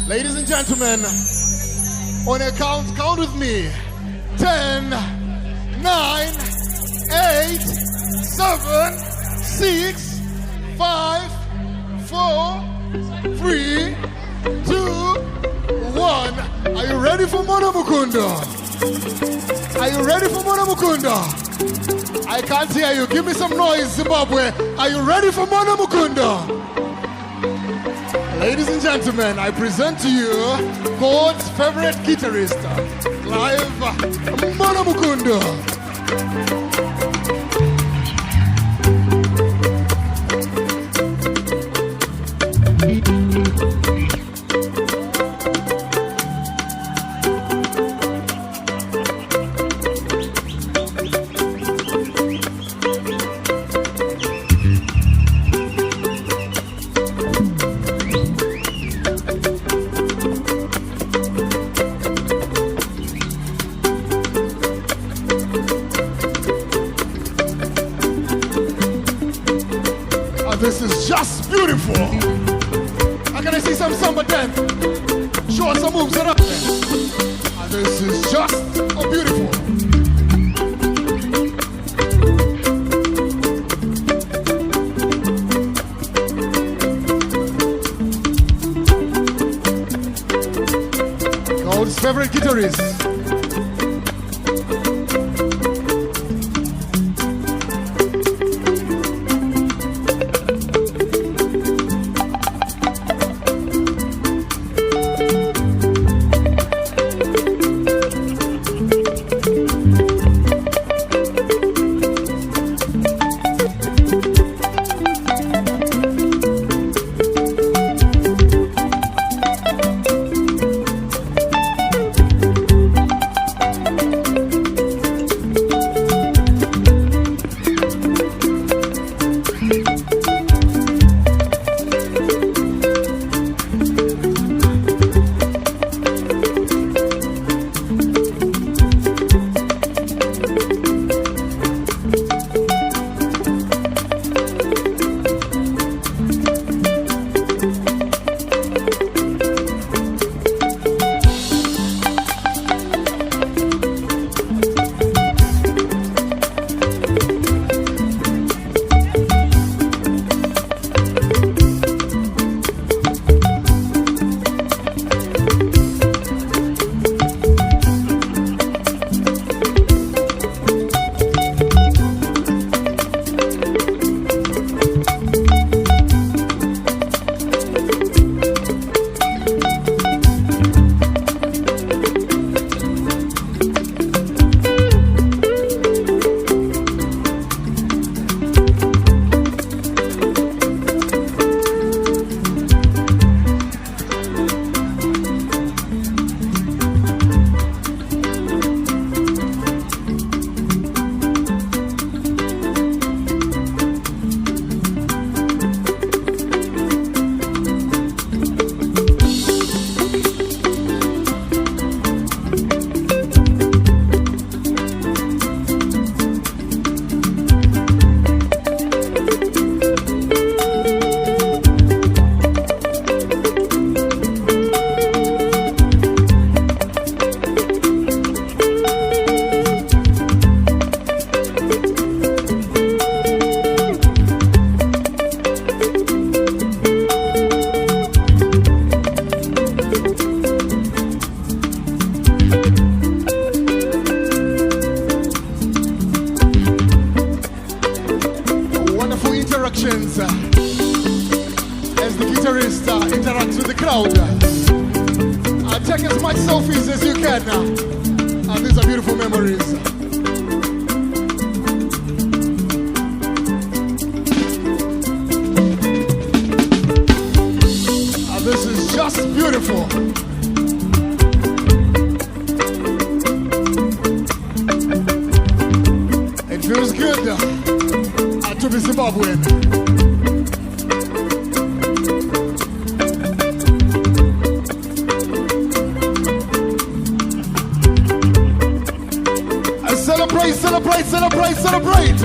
Ladies and gentlemen, on a count with me. 10, 9, 8, 7, 6, 5, 4, 3, 2, 1. Are you ready for Mukundu? Are you ready for Mukundu? I can't hear you. Give me some noise, Zimbabwe. Are you ready for Mukundu? Ladies and gentlemen, I present to you God's favorite guitarist, live Mukundu. This is just beautiful. How can I see some samba dance? Show us some moves up there. And this is just beautiful. God's favorite guitarist. As the guitarist interacts with the crowd. Take as much selfies as you can now. These are beautiful memories. This is just beautiful. It feels good to be Zimbabwean. Celebrate, celebrate, celebrate, celebrate.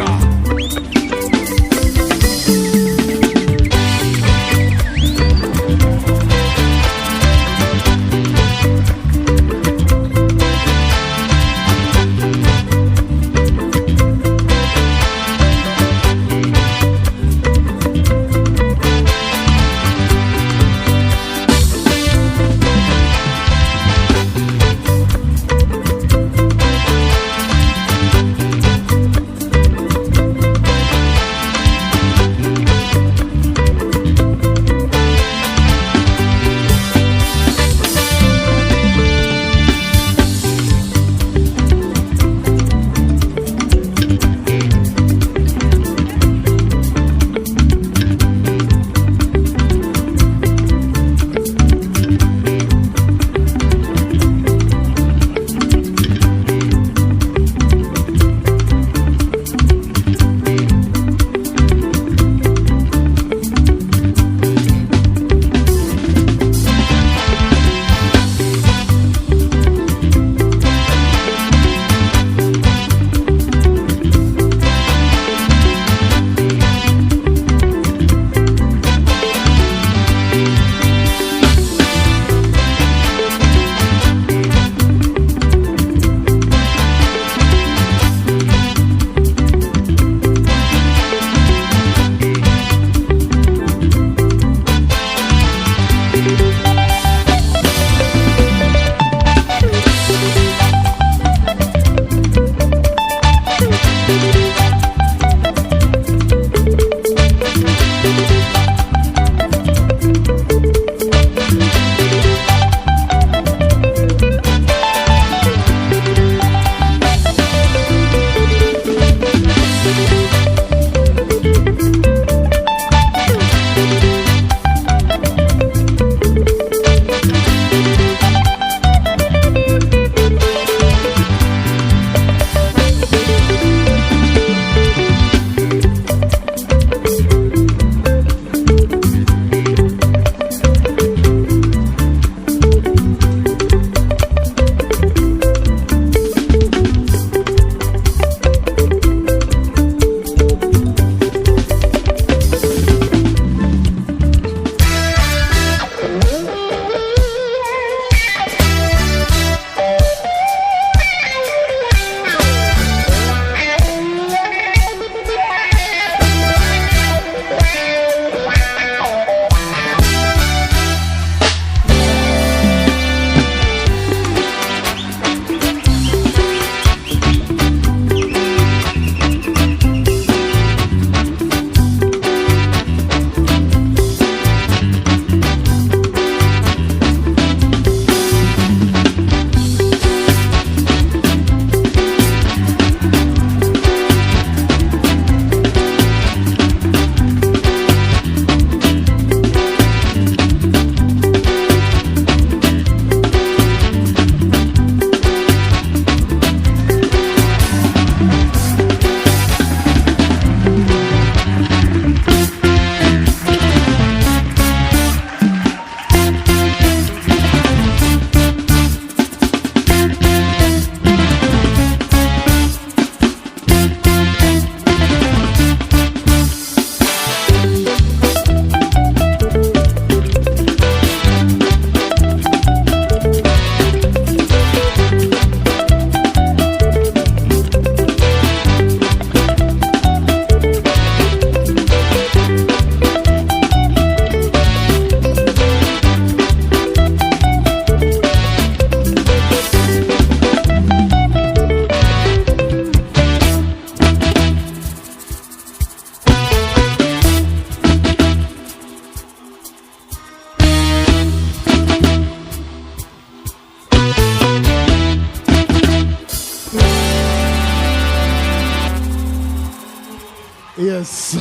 Yes.